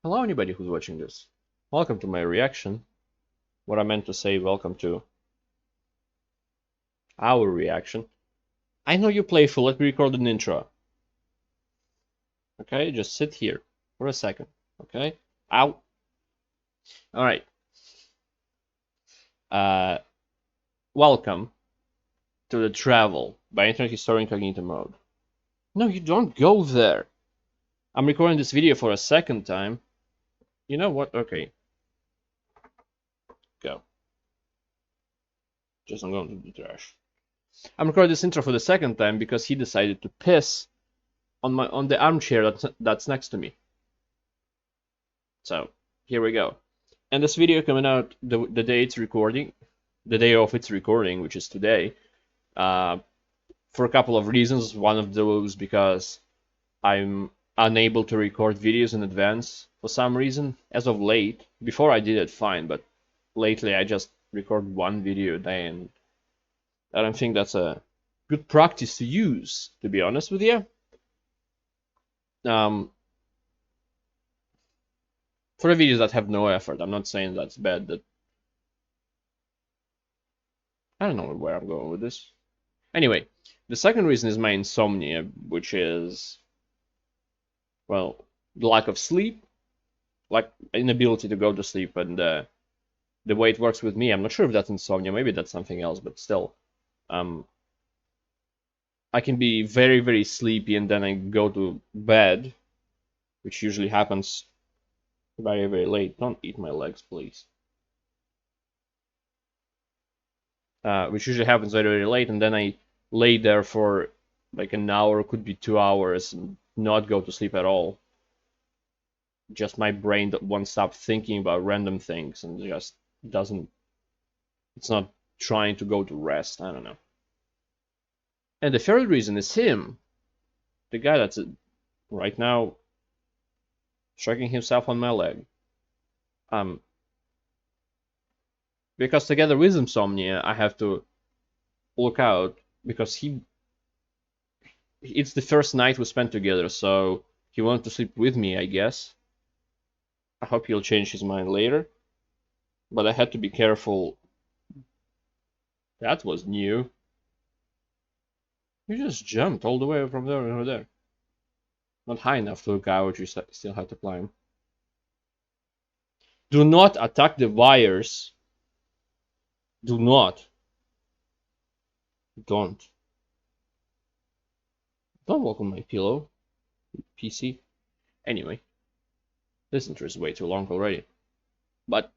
Hello, anybody who's watching this. Welcome to my reaction. What I meant to say, welcome to our reaction. I know you're playful, let me record an intro. Okay, just sit here for a second. Okay? Ow. Alright. Welcome to the Travel by Internet Historian Incognito mode. No, you don't go there. I'm recording this video for a second time. You know what? Okay. Go. Just I'm going to the trash. I'm recording this intro for the second time because he decided to piss on the armchair that's next to me. So here we go. And this video coming out the day it's recording, the day of its recording, which is today, for a couple of reasons. One of those because I'm unable to record videos in advance for some reason. As of late, before I did it fine, but lately I just record one video a day, and I don't think that's a good practice to use, to be honest with you. For the videos that have no effort, I'm not saying that's bad. That I don't know where I'm going with this. Anyway, the second reason is my insomnia, which is, well, the lack of sleep, like inability to go to sleep, and the way it works with me. I'm not sure if that's insomnia, maybe that's something else, but still, I can be very, very sleepy and then I go to bed, which usually happens very, very late. Don't eat my legs, please. Which usually happens very, very late, and then I lay there for like an hour, could be 2 hours, and not go to sleep at all. Just my brain that won't stop thinking about random things and just doesn't. It's not trying to go to rest. I don't know. And the third reason is him, the guy that's right now striking himself on my leg. Because together with insomnia, I have to look out because it's the first night we spent together, so he wanted to sleep with me, I guess. I hope he'll change his mind later, but I had to be careful. That was new. You just jumped all the way from there over there. Not high enough to look out, you still have to climb. Do not attack the wires. Do not. Don't walk on my pillow, PC. Anyway, this intro is way too long already. But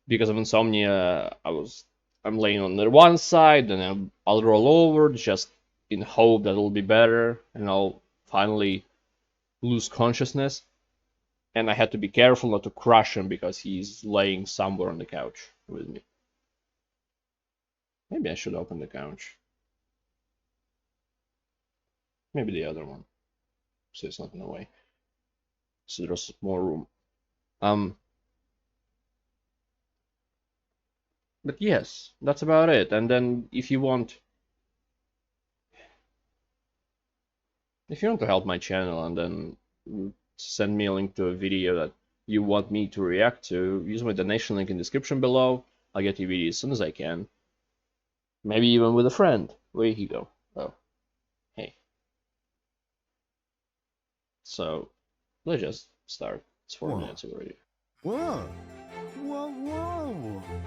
because of insomnia, I'm laying on the one side, and I'll roll over just in hope that it'll be better, and I'll finally lose consciousness. And I had to be careful not to crush him because he's laying somewhere on the couch with me. Maybe I should open the couch. Maybe the other one, so it's not in the way. So there's more room. But yes, that's about it. And then if you want to help my channel and then send me a link to a video that you want me to react to, use my donation link in the description below. I'll get your video as soon as I can. Maybe even with a friend. Where you go? Oh, hey. So, let's just start. It's 4 minutes already. Whoa! Whoa, whoa!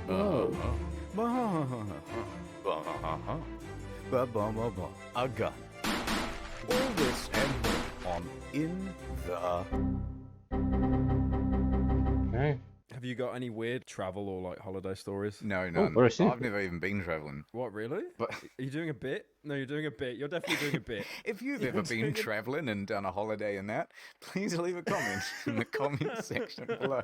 Whoa. A gun. All this and more on In the... Okay. Have you got any weird travel or like holiday stories? No, none. very simple. I've never even been travelling. What, really? But Are you doing a bit? No, you're doing a bit. You're definitely doing a bit. if you've ever been travelling and done a holiday and that, please leave a comment in the comment section below.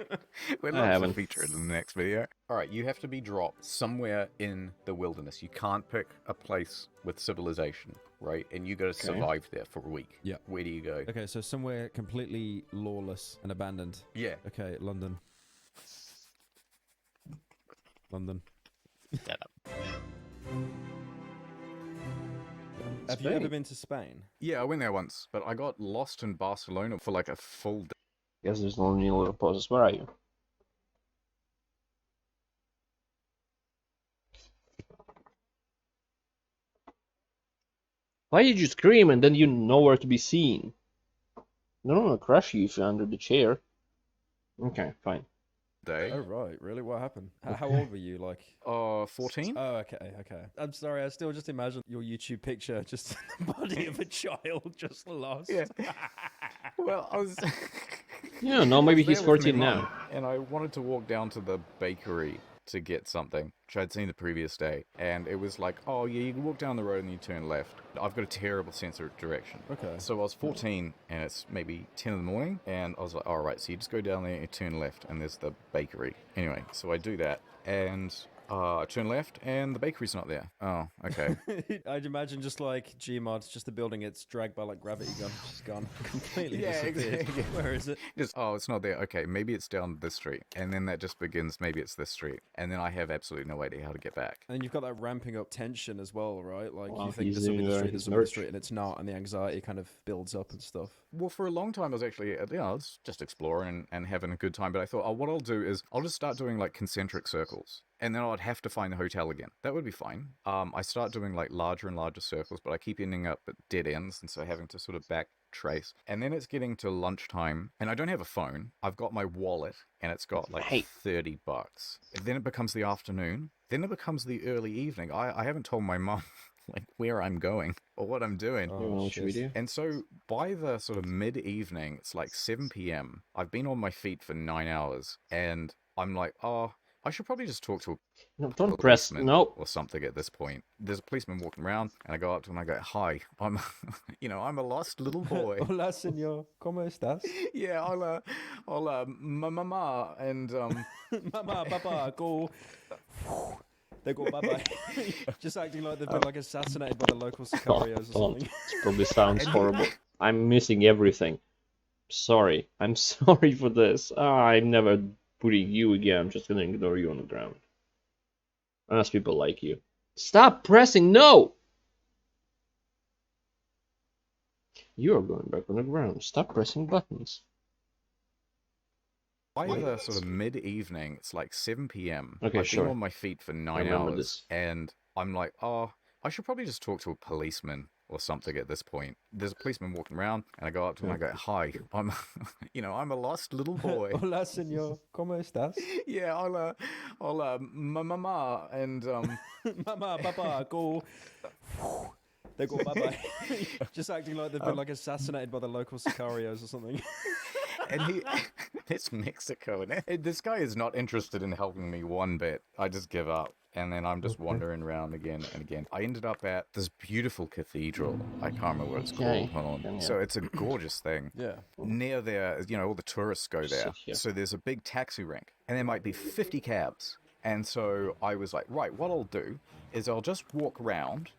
We'd love to feature it in the next video. Alright, you have to be dropped somewhere in the wilderness. You can't pick a place with civilization, right? And you gotta survive there for a week. Yeah. Where do you go? Okay, so somewhere completely lawless and abandoned. Yeah. Okay, London. London. Have you ever been to Spain? Yeah, I went there once, but I got lost in Barcelona for like a full day. Guess there's no need little pauses. Where are you? Why did you scream and then you're nowhere to be seen? I don't want to crush you if you're under the chair. Okay, fine. Day. Oh, right. Really? What happened? How old were you? Like, 14? oh, okay. I'm sorry. I still just imagine your YouTube picture, just the body of a child just lost. Yeah. Well, I was... Yeah, no, maybe he's 14 now. And I wanted to walk down to the bakery to get something, which I'd seen the previous day. And it was like, oh, yeah, you can walk down the road and you turn left. I've got a terrible sense of direction. Okay. So I was 14, and it's maybe 10 in the morning, and I was like, all right, so you just go down there and you turn left, and there's the bakery. Anyway, so I do that, and I turn left, and the bakery's not there. Oh, okay. I'd imagine just like Gmod, just the building, it's dragged by like gravity gun, just gone completely Yeah, disappeared. exactly. Where is it? Just, oh, it's not there. Okay, maybe it's down this street. And then that just begins, maybe it's this street. And then I have absolutely no idea how to get back. And you've got that ramping up tension as well, right? Like Well, you think he's this will be doing the street, his this will be the merch. street, and it's not, and the anxiety kind of builds up and stuff. Well, for a long time, I was actually, you know, I was just exploring and having a good time. But I thought, oh, what I'll do is I'll just start doing like concentric circles. And then I'd have to find the hotel again. That would be fine. I start doing like larger and larger circles, but I keep ending up at dead ends. And so having to sort of backtrace. And then it's getting to lunchtime, and I don't have a phone. I've got my wallet, and it's got like $30. And then it becomes the afternoon. Then it becomes the early evening. I haven't told my mum like where I'm going or what I'm doing. Oh, What should we do? And so by the sort of mid-evening, it's like 7 p.m. I've been on my feet for 9 hours, and I'm like, oh, I should probably just talk to a No, don't press. policeman No. or something at this point. There's a policeman walking around, and I go up to him and I go, hi, I'm, I'm a lost little boy. Hola, señor. ¿Cómo estás? Yeah, mama, and, Mama, papa, go. They go bye-bye. Just acting like they've been like assassinated by the local sicarios or something. It probably sounds horrible. I'm missing everything. Sorry. I'm sorry for this. I'm never putting you again. I'm just gonna ignore you on the ground. Unless people like you. Stop pressing no! You're going back on the ground. Stop pressing buttons. by the sort of mid-evening, it's like 7 p.m. Okay, I've sure. been on my feet for 9 remember hours, this. and I'm like, oh, I should probably just talk to a policeman or something at this point. There's a policeman walking around, and I go up to him and I go, hi, I'm, I'm a lost little boy. Hola, señor. ¿Cómo estás? Yeah, mama, and, Mama, papa, go. They go bye-bye. Just acting like they've been like assassinated by the local sicarios or something. and it's Mexico, and this guy is not interested in helping me one bit. I just give up. And then I'm just wandering around again and again. I ended up at this beautiful cathedral. I can't remember what it's called. Hold on. So it's a gorgeous thing. Yeah. Near there, all the tourists go there. Yeah. So there's a big taxi rank, and there might be 50 cabs. And so I was like, right, what I'll do is I'll just walk round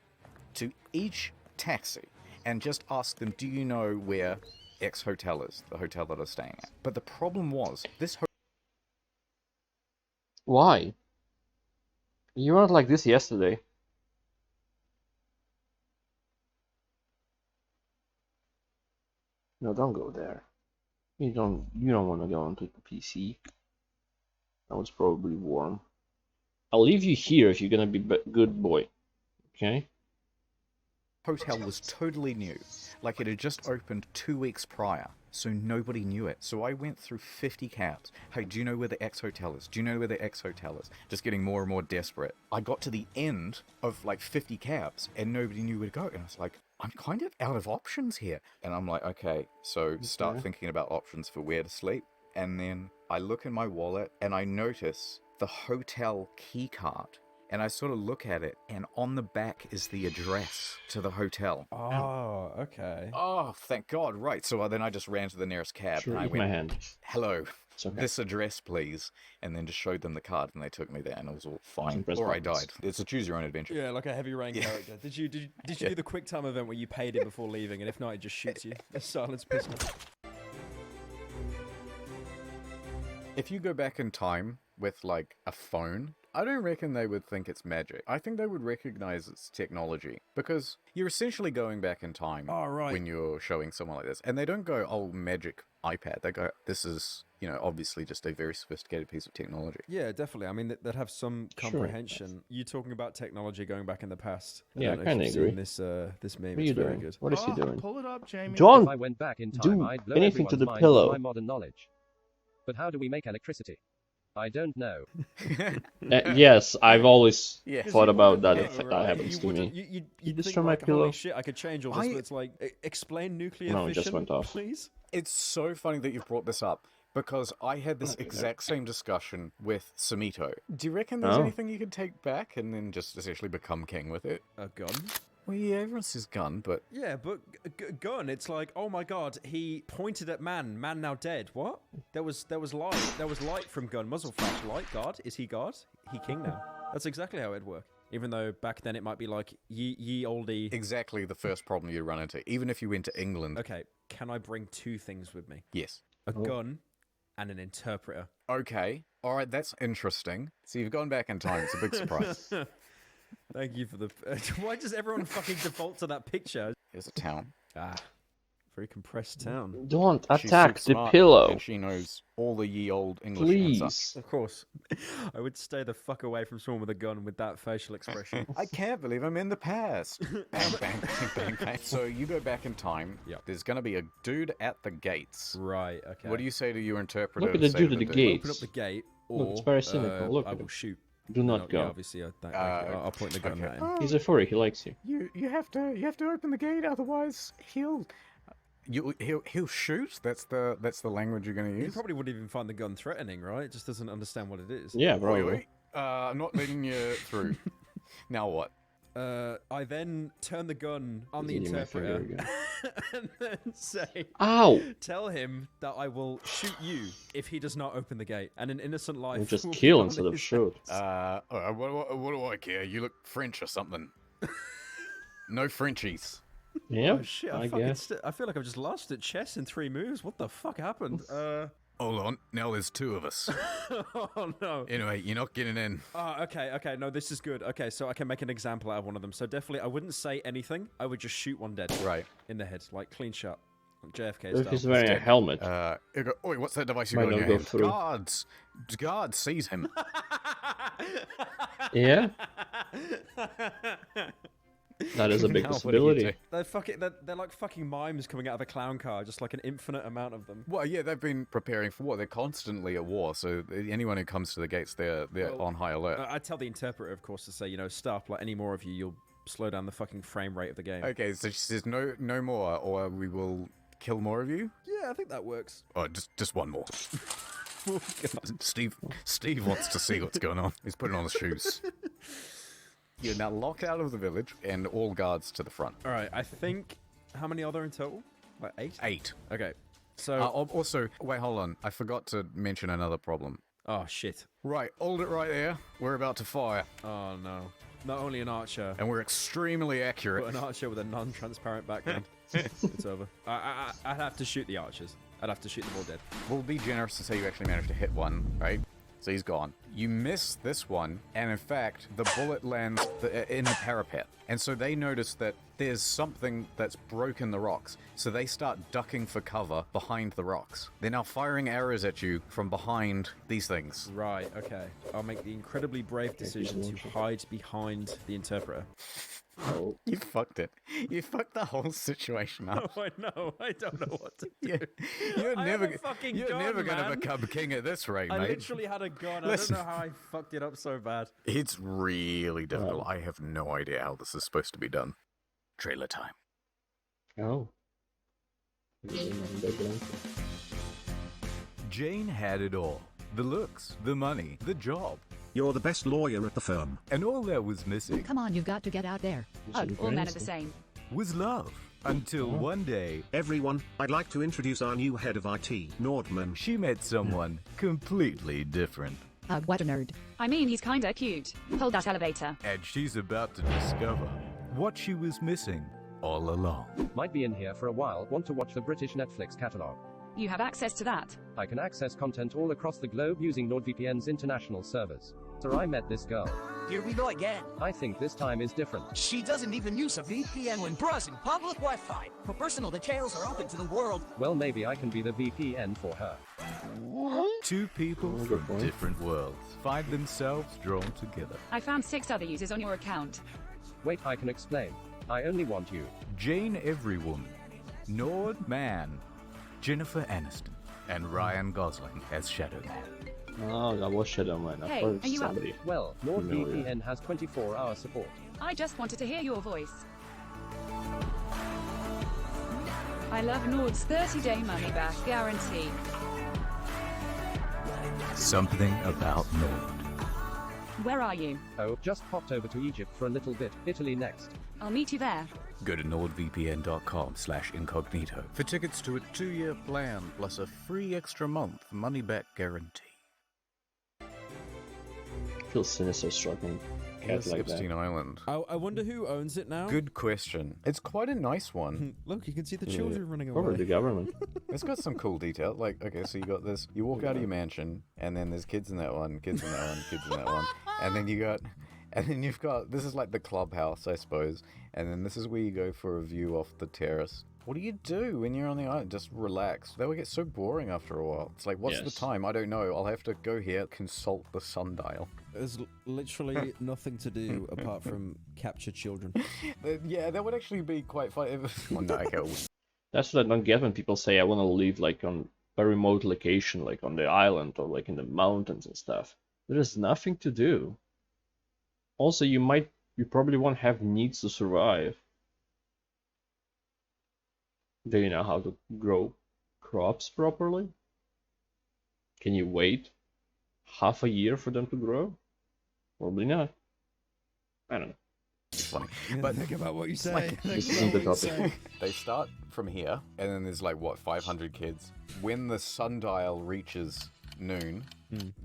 to each taxi and just ask them, do you know where X hotel is, the hotel that I'm staying at? But the problem was, this Why? You weren't like this yesterday. No, don't go there. You don't want to go onto the PC. That was probably warm. I'll leave you here if you're gonna be good boy. Okay? hotel was totally new. Like it had just opened 2 weeks prior, so nobody knew it. So I went through 50 cabs. Hey, do you know where the X hotel is? Do you know where the X hotel is? Just getting more and more desperate. I got to the end of like 50 cabs and nobody knew where to go. And I was like, I'm kind of out of options here. And I'm like, okay, so start thinking about options for where to sleep. And then I look in my wallet and I notice the hotel key card. And I sort of look at it, and on the back is the address to the hotel. Oh, okay. Oh, thank God, right. So then I just ran to the nearest cab, Sure, and I eat went, my hand. hello, Okay. this address, please. And then just showed them the card, and they took me there, and it was all fine. Press Or I buttons. died. It's a choose-your-own adventure. Yeah, like a heavy rain character. Did you do the quick time event where you paid it before leaving, and if not, it just shoots you? The silence pistol. If you go back in time with, like, a phone, I don't reckon they would think it's magic. I think they would recognize it's technology. Because you're essentially going back in time when you're showing someone like this. And they don't go, oh, magic iPad. They go, this is, you know, obviously just a very sophisticated piece of technology. Yeah, definitely. I mean, they'd have some comprehension. You talking about technology going back in the past. Yeah, I kind of agree. This meme, What are you doing? good. What is he doing? Pull it up, Jamie. Don't If I went back in time, do I'd blow anything to everyone's the mind pillow. with my modern knowledge. But how do we make electricity? I don't know. Yes, I've always thought about that know, if right? that happens to me. You'd This think, from my like, pillow? holy shit, I could change all this, but it's like, explain nuclear No, it fission, just went off. please? It's so funny that you've brought this up. Because I had this exact same discussion with Samito. Do you reckon there's anything you could take back and then just essentially become king with it? A gun? Well, yeah, everyone says gun, but... Yeah, but gun, it's like, oh my god, he pointed at man now dead. What? There was light from gun, muzzle flash, light, guard. Is he guard? He king now. That's exactly how it'd work. Even though back then it might be like, ye oldie... Exactly the first problem you run into, even if you went to England. Okay, can I bring two things with me? Yes. A gun and an interpreter. Okay. Alright, that's interesting. So you've gone back in time, it's a big surprise. Thank you for the... Why does everyone fucking default to that picture? Here's a town. Very compressed town. Don't She's attack super the smart, pillow. and she knows all the ye old English Please. Of course. I would stay the fuck away from someone with a gun with that facial expression. I can't believe I'm in the past. Bang, bang, bang, bang, bang. So you go back in time. Yep. There's going to be a dude at the gates. Right, okay. What do you say to your interpreter? Look at the say dude to at the dude? gate. Open up the gate, or Look, it's very cynical. Look I at will it. shoot. Do not go. Yeah, obviously, I'll point the gun at him. He's a furry. He likes you. You have to open the gate, otherwise he'll shoot. That's the language you're going to He use. probably wouldn't even find the gun threatening, right? It just doesn't understand what it is. Yeah, probably. I'm not letting you through. Now what? I then turn the gun on the Eating my finger interpreter again. and then say, Ow! tell him that I will shoot you if he does not open the gate, and an innocent life We'll just will be kill on instead of his shoot. What do I care? You look French or something. No Frenchies. Yeah, Oh shit, I fucking guess. I feel like I've just lost at chess in 3 moves. What the fuck happened? Hold on. Now there's two of us. Oh no. Anyway, you're not getting in. Oh, okay. No, this is good. Okay, so I can make an example out of one of them. So definitely, I wouldn't say anything. I would just shoot one dead. Right. In the head, like clean shot. Like JFK If style. he's wearing a helmet. You go, oi, what's that device you Might got in not your go hand? through. Guards seize him. Yeah? That is a big Now, what do you possibility. do? They're like fucking mimes coming out of a clown car, just like an infinite amount of them. Well, yeah, they've been preparing for war. They're constantly at war, so anyone who comes to the gates, they're on high alert. I tell the interpreter, of course, to say, stop. Like any more of you, you'll slow down the fucking frame rate of the game. Okay, so she says no more, or we will kill more of you. Yeah, I think that works. Oh, just one more. Steve wants to see what's going on. He's putting on his shoes. You're now locked out of the village, and all guards to the front. All right, I think. How many are there in total? Like 8? 8. Okay. So. Also, wait, hold on. I forgot to mention another problem. Oh shit. Right, hold it right there. We're about to fire, Oh no. Not only an archer, and we're extremely accurate. but an archer with a non-transparent background. It's over. I'd have to shoot the archers. I'd have to shoot them all dead. We'll be generous to say you actually managed to hit one, right? So he's gone. You miss this one, and in fact, the bullet lands in the parapet. And so they notice that there's something that's broken the rocks. So they start ducking for cover behind the rocks. They're now firing arrows at you from behind these things. Right. Okay. I'll make the incredibly brave decision to hide behind the interpreter. Oh. You fucked it. You fucked the whole situation up. Oh, I know. I don't know what to do. You're I never, had a fucking you're gun, never gonna man. become king at this rate, I mate. literally had a gun. Listen. I don't know how I fucked it up so bad. It's really difficult. I have no idea how this is supposed to be done. Trailer time. Oh. Jane had it all. The looks, the money, the job. You're the best lawyer at the firm. And all that was missing Come on, you've got to get out there. All men are the same. was love. Until one day, Everyone, I'd like to introduce our new head of IT, Nordman. she met someone completely different. What a nerd. I mean, he's kinda cute. Hold that elevator. And she's about to discover what she was missing all along. Might be in here for a while. Want to watch the British Netflix catalog? You have access to that. I can access content all across the globe using NordVPN's international servers. So I met this girl. Here we go again. I think this time is different. She doesn't even use a VPN when browsing public Wi-Fi. Her personal details are open to the world. Well, maybe I can be the VPN for her. Two people from different worlds find themselves drawn together. I found 6 other users on your account. Wait, I can explain. I only want you. Jane Everywoman, Nord Man, Jennifer Aniston, and Ryan Gosling as Shadow Man. Oh, that was Shadow Man. I Hey, thought it was are you up? somebody. Well, Familiar. NordVPN has 24-hour support. I just wanted to hear your voice. I love Nord's 30-day money-back guarantee. Something about Nord. Where are you? Oh, just popped over to Egypt for a little bit. Italy next. I'll meet you there. Go to nordvpn.com/incognito for tickets to a 2-year plan plus a free extra month money-back guarantee. Feel Sinister struggling. Here's Epstein Island. I wonder who owns it now. Good question. It's quite a nice one. Look, you can see the children running Probably the away. government. It's got some cool detail. Like, okay, so you got this. You walk out of your mansion, and then there's kids in that one, kids in that one, kids in that one, and then you've got. This is like the clubhouse, I suppose. And then this is where you go for a view off the terrace. What do you do when you're on the island? Just relax. That would get so boring after a while. It's like, what's the Yes. time? I don't know. I'll have to go here, consult the sundial. There's literally nothing to do apart from capture children. Yeah, that would actually be quite fun. Well, no, okay. That's what I don't get when people say I want to live like on a remote location, like on the island or like in the mountains and stuff. There is nothing to do. Also, you probably won't have needs to survive. Do you know how to grow crops properly? Can you wait half a year for them to grow? Probably not. I don't know. It's funny. But But think about what you say. like- Think This about isn't the what you topic. say. They start from here, and then there's like, what, 500 kids? When the sundial reaches noon,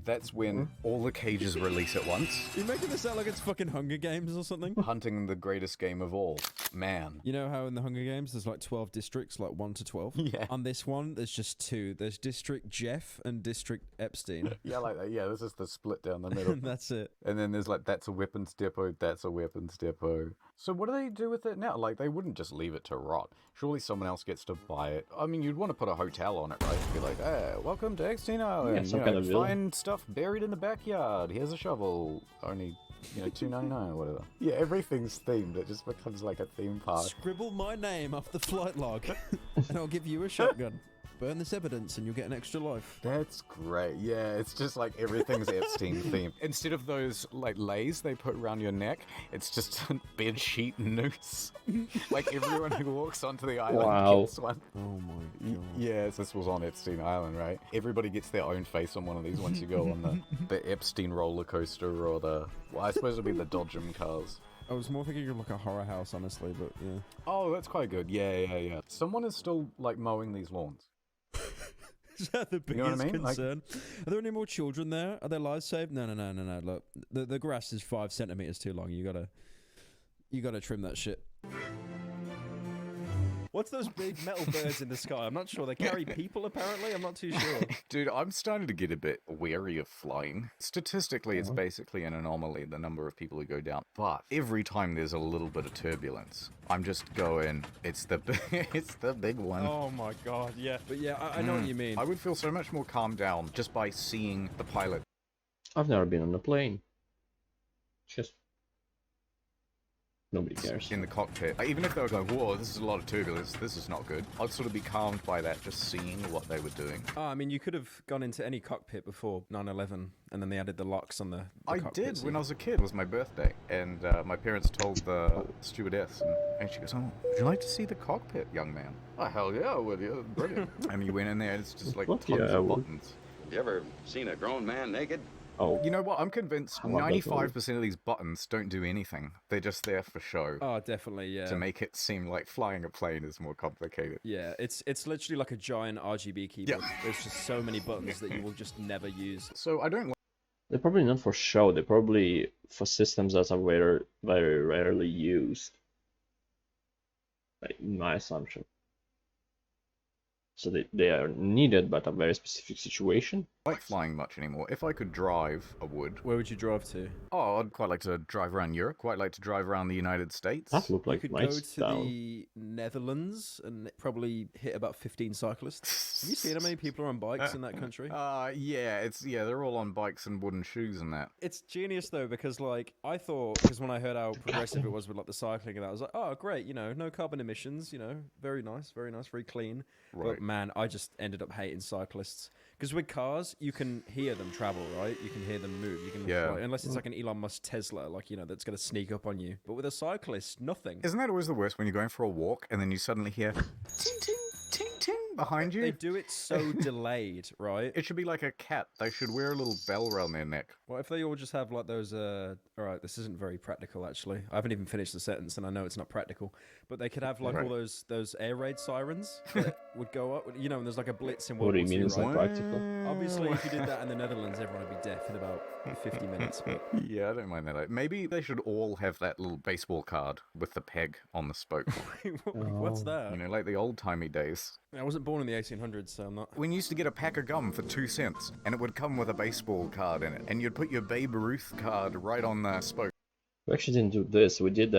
that's when all the cages release at once. You're making this sound like it's fucking Hunger Games or something. Hunting the greatest game of all. Man. You know how in the Hunger Games there's like 12 districts, like 1 to 12? Yeah. On this one, there's just 2. There's District Jeff and District Epstein. Yeah, like that. Yeah, this is the split down the middle. And that's it. And then there's like, that's a weapons depot, that's a weapons depot. So what do they do with it now? Like, they wouldn't just leave it to rot. Surely someone else gets to buy it. I mean, you'd want to put a hotel on it, right? Be like, hey, welcome to Epstein Island. Yeah, some You kind know, of villa. find stuff buried in the backyard. Here's a shovel. Only, $2.99 or whatever. Yeah, everything's themed. It just becomes like a theme park. Scribble my name off the flight log, and I'll give you a shotgun. Burn this evidence, and you'll get an extra life. That's great. Yeah, it's just like everything's Epstein themed. Instead of those like lays they put around your neck, it's just a bed sheet noose. Like everyone who walks onto the island Wow. gets one. Oh my god. Yes, this was on Epstein Island, right? Everybody gets their own face on one of these once you go on the Epstein roller coaster or the, well, I suppose it'd be the Dodgem cars. I was more thinking of like a horror house, honestly, but yeah. Oh, that's quite good. Yeah. Someone is still like mowing these lawns. Is that the biggest know what I mean? Like- concern? Are there any more children there? Are their lives saved? No. Look, the grass is 5 centimeters too long. You gotta trim that shit. What's those big metal birds in the sky? I'm not sure. They carry people, apparently. I'm not too sure. Dude, I'm starting to get a bit wary of flying. Statistically, it's basically an anomaly, the number of people who go down. But every time there's a little bit of turbulence, I'm just going, it's the big one. Oh my god, yeah. But yeah, I know what you mean. I would feel so much more calmed down just by seeing the pilot. I've never been on a plane. Just nobody cares. In the cockpit. Even if they were going, whoa, this is a lot of turbulence, this is not good, I'd sort of be calmed by that, just seeing what they were doing. Oh, I mean, you could have gone into any cockpit before 9/11, and then they added the locks on the I cockpit, did so when you- I was a kid. It was my birthday, and my parents told the stewardess, and she goes, "Oh, would you like to see the cockpit, young man?" Oh, hell yeah, I would. Yeah, brilliant. And you went in there, and it's just like What? tons Yeah, I of would. buttons. You ever seen a grown man naked? Oh, You know what? I'm convinced I love that 95% of these buttons don't do anything. They're just there for show. Oh, definitely, yeah. To make it seem like flying a plane is more complicated. Yeah, it's literally like a giant RGB keyboard. There's just so many buttons that you will just never use. So I don't they're probably not for show. They're probably for systems that are very, very rarely used. Like, my assumption. So they are needed, but a very specific situation. like flying much anymore. If I could drive, I would. Where would you drive to? Oh, I'd quite like to drive around Europe. Quite like to drive around the United States. That looked You like could nice go to town. the Netherlands and probably hit about 15 cyclists. Have you seen how many people are on bikes in that country? Yeah, they're all on bikes and wooden shoes and that. It's genius though, because like I thought, because when I heard how progressive it was with like the cycling and that, I was like, oh great, you know, no carbon emissions, you know, very nice, very clean. Right. But man, I just ended up hating cyclists. Because with cars, you can hear them travel, right? You can hear them move. You can, Yeah. like, unless it's like an Elon Musk Tesla, like, you know, that's going to sneak up on you. But with a cyclist, nothing. Isn't that always the worst when you're going for a walk and then you suddenly hear ting ting ting ting behind you? They do it so delayed, right? It should be like a cat. They should wear a little bell around their neck. What if they all just have like those, alright, this isn't very practical actually. I haven't even finished the sentence and I know it's not practical. But they could have like all those air raid sirens that would go up, you know, and there's like a blitz in World What do War you mean II, it's not right? practical? Obviously, if you did that in the Netherlands, everyone would be deaf in about 50 minutes. But Yeah, I don't mind that. Maybe they should all have that little baseball card with the peg on the spoke. what's that? You know, like the old-timey days. I wasn't born in the 1800s, so I'm not. When you used to get a pack of gum for 2 cents, and it would come with a baseball card in it, and you'd put your Babe Ruth card right on the spoke. We actually didn't do this. We did.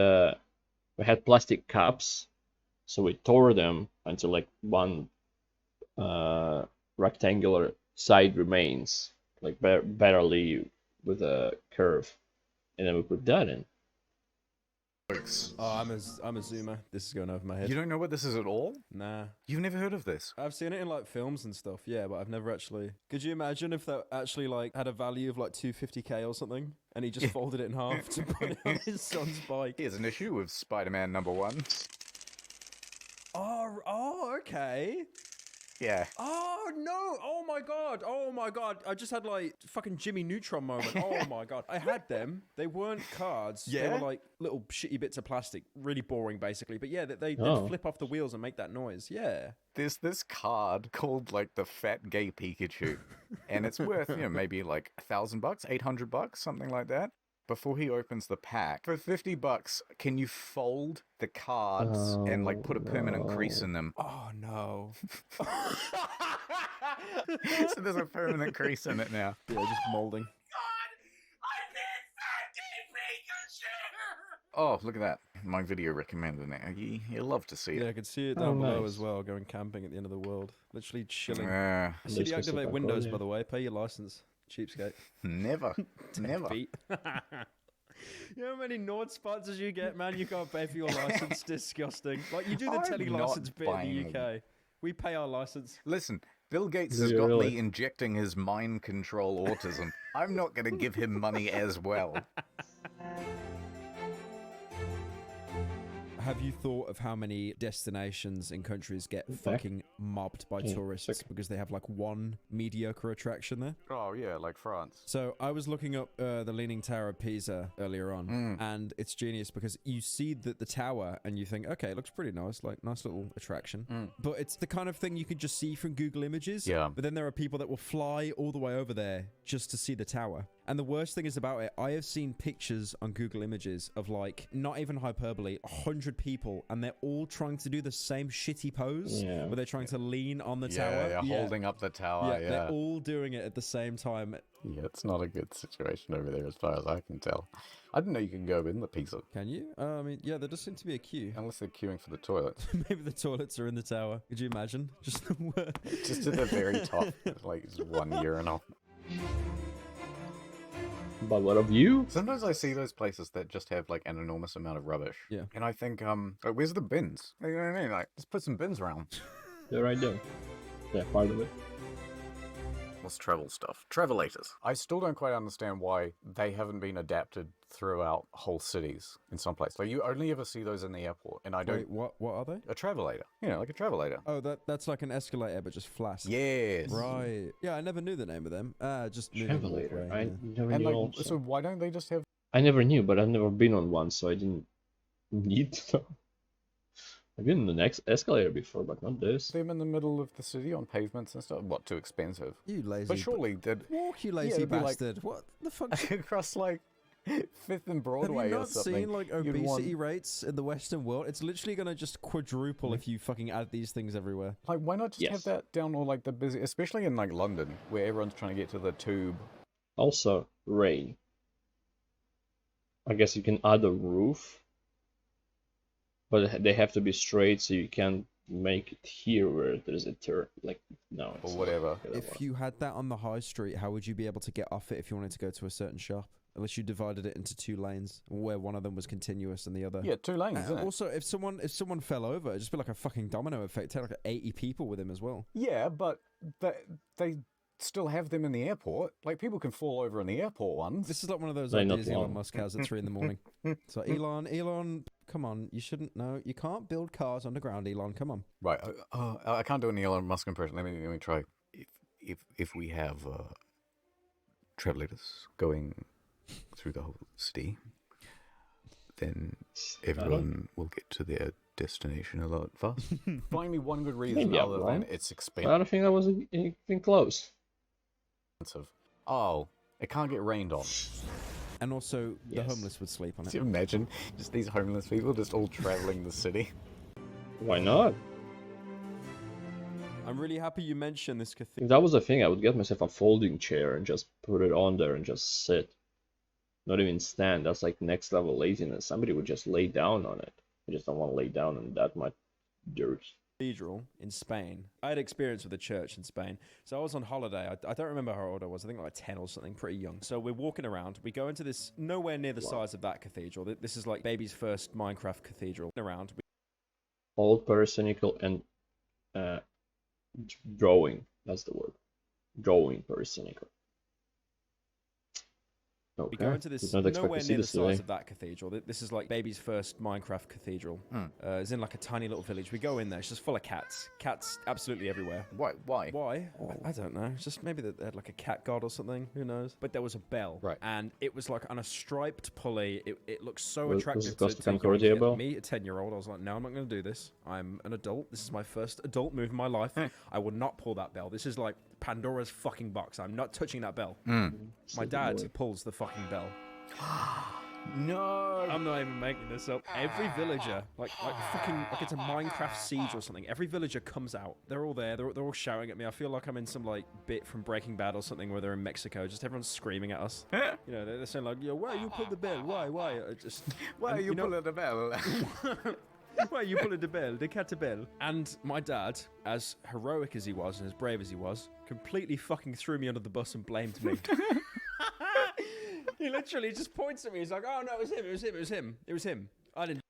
We had plastic cups, so we tore them until like one rectangular side remains, like barely with a curve, and then we put that in. Oh, I'm a zoomer. This is going over my head. You don't know what this is at all? Nah. You've never heard of this? I've seen it in like films and stuff, yeah, but I've never actually. Could you imagine if that actually like had a value of like 250k or something, and he just folded it in half to put it on his son's bike? Here's an issue of Spider-Man #1. Oh, okay. Yeah. Oh no! Oh my god! I just had like fucking Jimmy Neutron moment. Oh my god! I had them. They weren't cards. They Yeah? were like little shitty bits of plastic. Really boring, basically. But yeah, they'd flip off the wheels and make that noise. Yeah. There's this card called like the Fat Gay Pikachu, and it's worth, you know, maybe like $1,000, $800, something like that. Before he opens the pack, for $50, can you fold the cards and like put a permanent crease in them? Oh no! So there's a permanent crease in it now. Yeah, just molding. Oh, look at that. My video recommended it. You love to see Yeah, I it. could see it down below nice. as well, going camping at the end of the world. Literally chilling. This City was activate super Windows, cool, by the way. Pay your license. Cheapskate. Never. Never. Feet. You know how many Nord sponsors you get, man? You can't pay for your license. Disgusting. Like, you do the I'm tele not license bit in buying the UK. We pay our license. Listen, Bill Gates Do has you got really? me injecting his mind control autism. I'm not going to give him money as well. Have you thought of how many destinations in countries get fucking mobbed by tourists because they have like one mediocre attraction there? Oh, yeah, like France. So I was looking up the Leaning Tower of Pisa earlier on, and it's genius because you see the tower and you think, okay, it looks pretty nice, like nice little attraction. But it's the kind of thing you can just see from Google Images. Yeah. But then there are people that will fly all the way over there just to see the tower. And the worst thing is about it, I have seen pictures on Google Images of like, not even hyperbole, 100 people, and they're all trying to do the same shitty pose where they're trying to lean on the tower. Yeah, holding up the tower, yeah. They're all doing it at the same time. Yeah, it's not a good situation over there as far as I can tell. I didn't know you can go in the pizza. Can you? I mean, yeah, there does seem to be a queue. Unless they're queuing for the toilets. Maybe the toilets are in the tower. Could you imagine? Just Just at the very top, like just one urinal. But what of you? Sometimes I see those places that just have like an enormous amount of rubbish. Yeah. And I think, like, where's the bins? You know what I mean? Like, just put some bins around. They're right there. Yeah, part of it. What's travel stuff? Travelators. I still don't quite understand why they haven't been adapted throughout whole cities in some place. Like, you only ever see those in the airport, and I don't... Wait, what are they? A travelator. You know, like a travelator. Oh, that's like an escalator, but just flat. Yes. Right. Yeah, I never knew the name of them. Just moving Travelator. walkway, I yeah. never And knew like, also. so why don't they just have... I never knew, but I've never been on one, so I didn't need to know. I've been in the next escalator before, but not this. them in the middle of the city on pavements and stuff? What, too expensive? You lazy. But surely they'd... Walk, you Yeah, lazy it'd be like- bastard. What the fuck? across like Fifth and Have Broadway you or not something. seen like obesity rates in the Western world? It's literally gonna just quadruple if you fucking add these things everywhere. Like, why not just have that down all like the busy, especially in like London, where everyone's trying to get to the tube. Also, rain. I guess you can add a roof, but they have to be straight, so you can't make it here where there's a turn. Like, no. Or whatever. If you had that on the high street, how would you be able to get off it if you wanted to go to a certain shop? Unless you divided it into 2 lanes, where one of them was continuous and the other. Yeah, 2 lanes. Isn't it? Also, if someone fell over, it'd just be like a fucking domino effect. Take like 80 people with him as well. Yeah, but they still have them in the airport. Like, people can fall over in the airport ones. This is like one of those ideas Elon Musk has at 3 in the morning. So Elon, come on, you shouldn't know. You can't build cars underground, Elon. Come on. Right. I can't do an Elon Musk impression. Let me try. If we have travelators going through the whole city, then everyone will get to their destination a lot faster. Find me one good reason other than it's expensive. I don't think that was anything close. Oh, it can't get rained on. And also, the homeless would sleep on it. Can you imagine just these homeless people just all traveling the city? Why not? I'm really happy you mentioned this cathedral. If that was a thing, I would get myself a folding chair and just put it on there and just sit. Not even stand. That's like next level laziness. Somebody would just lay down on it. I just don't want to lay down on that much dirt. Cathedral in Spain. I had experience with a church in Spain. So I was on holiday. I don't remember how old I was. I think like 10 or something, pretty young. So we're walking around. We go into this nowhere near the size of that cathedral. This is like baby's first Minecraft cathedral. Around. Old, puritanical, and drawing. That's the word. Drawing puritanical. Okay. We go into this nowhere near the size of that cathedral. This is like baby's first Minecraft cathedral. It's in like a tiny little village. We go in there. It's just full of cats. Cats absolutely everywhere. Why? Why? I don't know. It's just maybe they had like a cat god or something. Who knows? But there was a bell. Right. And it was like on a striped pulley. It looks so attractive was to me, a 10-year-old. I was like, no, I'm not going to do this. I'm an adult. This is my first adult move in my life. I will not pull that bell. This is like Pandora's fucking box. I'm not touching that bell. My dad pulls the fucking bell. No, I'm not even making this up. Every villager, like fucking, like it's a Minecraft siege or something. Every villager comes out. They're all there. They're all shouting at me. I feel like I'm in some like bit from Breaking Bad or something where they're in Mexico. Just everyone's screaming at us. You know, they're saying like, "Yo, why you pulled the bell? Why? Why you pulling the bell?" Why you pulling the bell? They cat a bell. And my dad, as heroic as he was and as brave as he was, completely fucking threw me under the bus and blamed me. He literally just points at me. He's like, "Oh no, it was him. It was him. It was him. It was him. I didn't."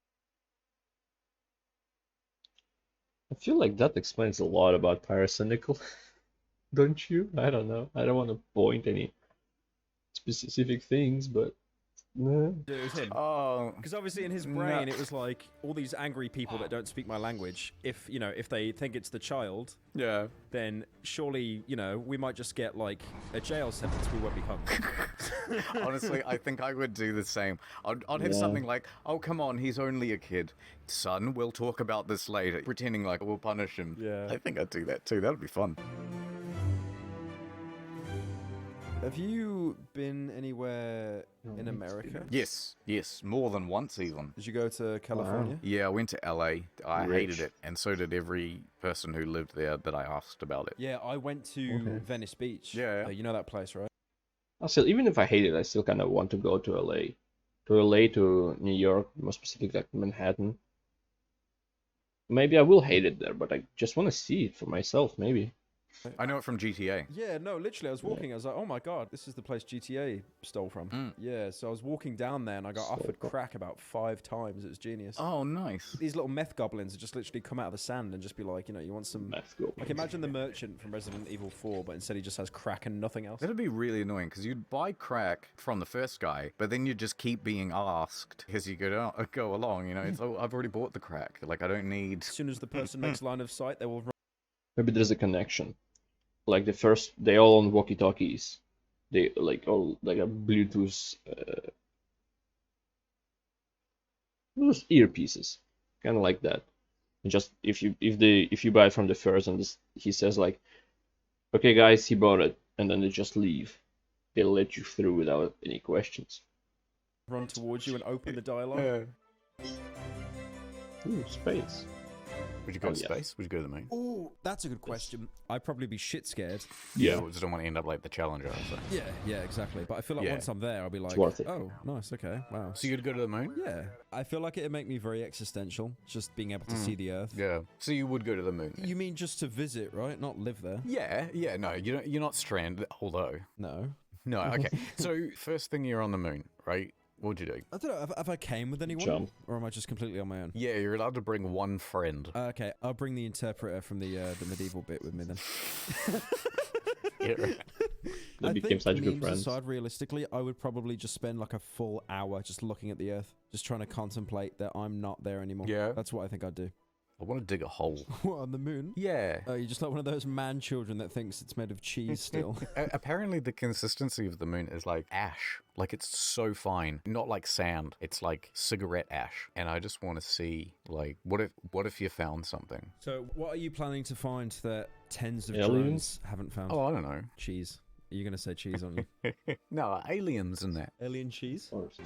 I feel like that explains a lot about Pyrocynical. Don't you? I don't know. I don't want to point any specific things, but no. It was him. Oh, because obviously in his brain it was like all these angry people that don't speak my language. If they think it's the child, yeah, then surely we might just get like a jail sentence. We won't be hung. Honestly, I think I would do the same. I'd have something like, "Oh come on, he's only a kid, son. We'll talk about this later," pretending like we'll punish him. Yeah, I think I'd do that too. That'd be fun. Have you been anywhere in America? Yes, more than once even. Did you go to California? Yeah, I went to LA. I hated it, and so did every person who lived there that I asked about it. Yeah, I went to Venice Beach. Yeah. You know that place, right? Even if I hate it, I still kind of want to go to LA. To LA, to New York, more specifically like Manhattan. Maybe I will hate it there, but I just want to see it for myself, maybe. I know it from GTA. Yeah, no, literally, I was walking. I was like, oh my god, this is the place GTA stole from. Yeah, so I was walking down there and I got offered crack about 5 times. It was genius. Oh, nice. These little meth goblins would just literally come out of the sand and just be like, you want some meth goblins. Like, imagine the merchant from Resident Evil 4, but instead he just has crack and nothing else. That'd be really annoying because you'd buy crack from the first guy, but then you'd just keep being asked as you go along. It's, oh, I've already bought the crack. Like, I don't need. As soon as the person makes line of sight, they will run. Maybe there's a connection. Like they all on walkie-talkies. They all like a Bluetooth, those earpieces, kind of like that. And just if you buy it from the first, and he says like, "Okay, guys, he bought it," and then they just leave. They let you through without any questions. run towards you and open the dialogue. Ooh, space. Would you go to space? Would you go to the moon? Ooh, that's a good question. I'd probably be shit scared. Yeah, I just don't want to end up like the Challenger. So. Yeah, exactly. But I feel like once I'm there, I'll be like, worth it. oh, nice, okay, wow. So you'd go to the moon? Yeah. I feel like it'd make me very existential, just being able to see the Earth. Yeah. So you would go to the moon? Then? You mean just to visit, right? Not live there? Yeah, no, you're not stranded, although... No. No, okay. So first thing you're on the moon, right? What'd you do? I don't know, have I came with anyone? Jump. Or am I just completely on my own? Yeah, you're allowed to bring one friend. Okay, I'll bring the interpreter from the medieval bit with me then. Yeah, right. They became such good friends. Aside, realistically, I would probably just spend like a full hour just looking at the Earth, just trying to contemplate that I'm not there anymore. Yeah. That's what I think I'd do. I want to dig a hole. What, on the moon? Yeah. Oh, you're just like one of those man children that thinks it's made of cheese still. Apparently the consistency of the moon is like ash. Like it's so fine. Not like sand. It's like cigarette ash. And I just want to see, like, what if you found something? So what are you planning to find that tens of Aliens? drones haven't found? Oh, I don't know. Cheese. Are you going to say cheese, aren't you? No, aliens and that. Alien cheese? Of course.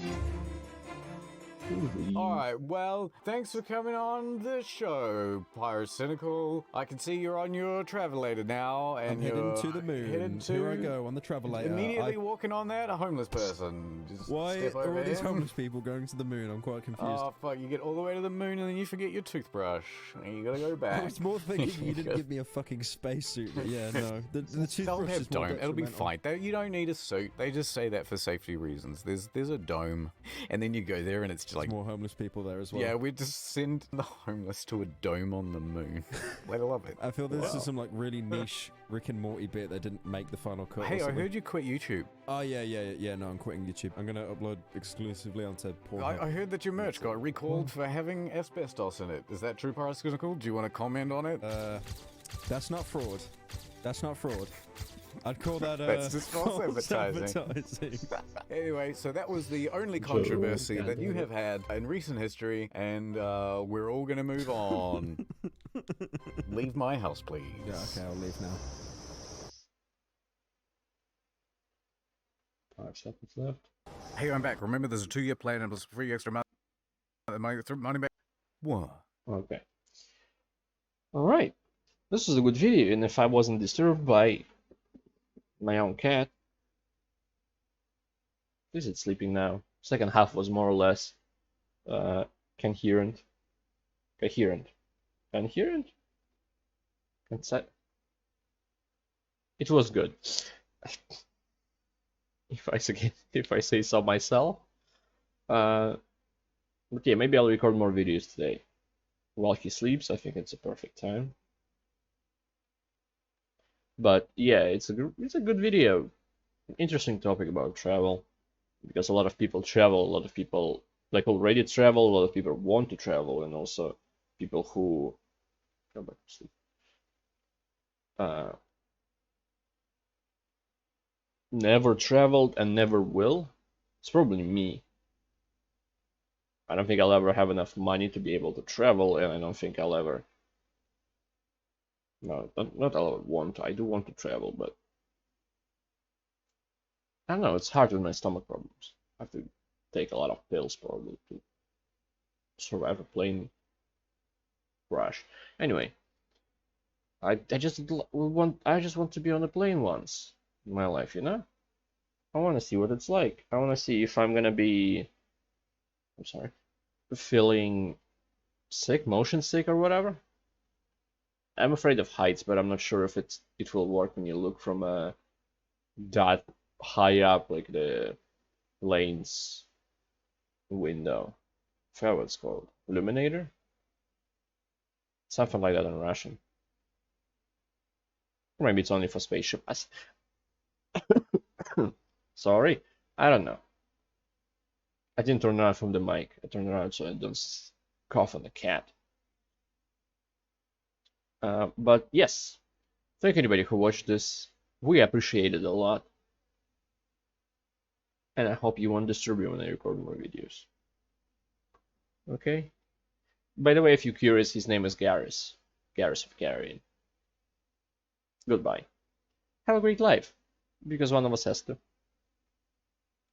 Alright, well, thanks for coming on the show, Pyrocynical. I can see you're on your Travelator now, and I'm heading to the moon. Here I go on the Travelator. Immediately walking on that, a homeless person. Just Why step are over all these him. homeless people going to the moon? I'm quite confused. Oh, fuck, you get all the way to the moon and then you forget your toothbrush. And you gotta go back. I was more thinking you didn't give me a fucking spacesuit, but yeah, no. The They'll toothbrush have is more dome. It'll be detrimental. fine. You don't need a suit. They just say that for safety reasons. There's a dome, and then you go there, and it's just like There's more homeless people there as well. yeah, we just send the homeless to a dome on the moon. They love it. I feel this is some like really niche Rick and Morty bit that didn't make the final cut. Hey, or I something. heard you quit YouTube. Oh yeah. No, I'm quitting YouTube. I'm gonna upload exclusively onto Pornhub. I heard that your merch got recalled for having asbestos in it. Is that true, Pyrocynical? Do you want to comment on it? That's not fraud. That's not fraud. I'd call that That's just false advertising. Anyway, so that was the only controversy that you have had in recent history, and we're all gonna move on. Leave my house, please. Yeah, okay, I'll leave now. 5 seconds left. Hey, I'm back. Remember, there's a 2-year plan and plus free extra money back. What? Okay. Alright. This was a good video, and if I wasn't disturbed by my own cat. Is it sleeping now? Second half was more or less coherent. It was good. if I say so myself. But yeah, maybe I'll record more videos today. While he sleeps, I think it's a perfect time. But yeah, it's a good video. Interesting topic about travel, because a lot of people travel, a lot of people like already travel, a lot of people want to travel, and also people who go back to sleep. Never traveled and never will. It's probably me. I don't think I'll ever have enough money to be able to travel, and I don't think I'll ever. No, not I'll ever want to. I do want to travel, but I don't know. It's hard with my stomach problems. I have to take a lot of pills probably to survive a plane crash. Anyway, I just want to be on a plane once in my life, you know? I want to see what it's like. I want to see if I'm gonna be, I'm sorry, feeling sick, motion sick or whatever. I'm afraid of heights, but I'm not sure if it will work when you look from that high up, like the plane's window. I forgot what it's called. Illuminator? Something like that in Russian. Or maybe it's only for spaceship. Sorry, I don't know. I didn't turn around from the mic. I turned around so I don't cough on the cat. But yes, thank anybody who watched this. We appreciate it a lot. And I hope you won't disturb me when I record more videos. Okay? By the way, if you're curious, his name is Garrus. Garrus of Carrion. Goodbye. Have a great life. Because one of us has to.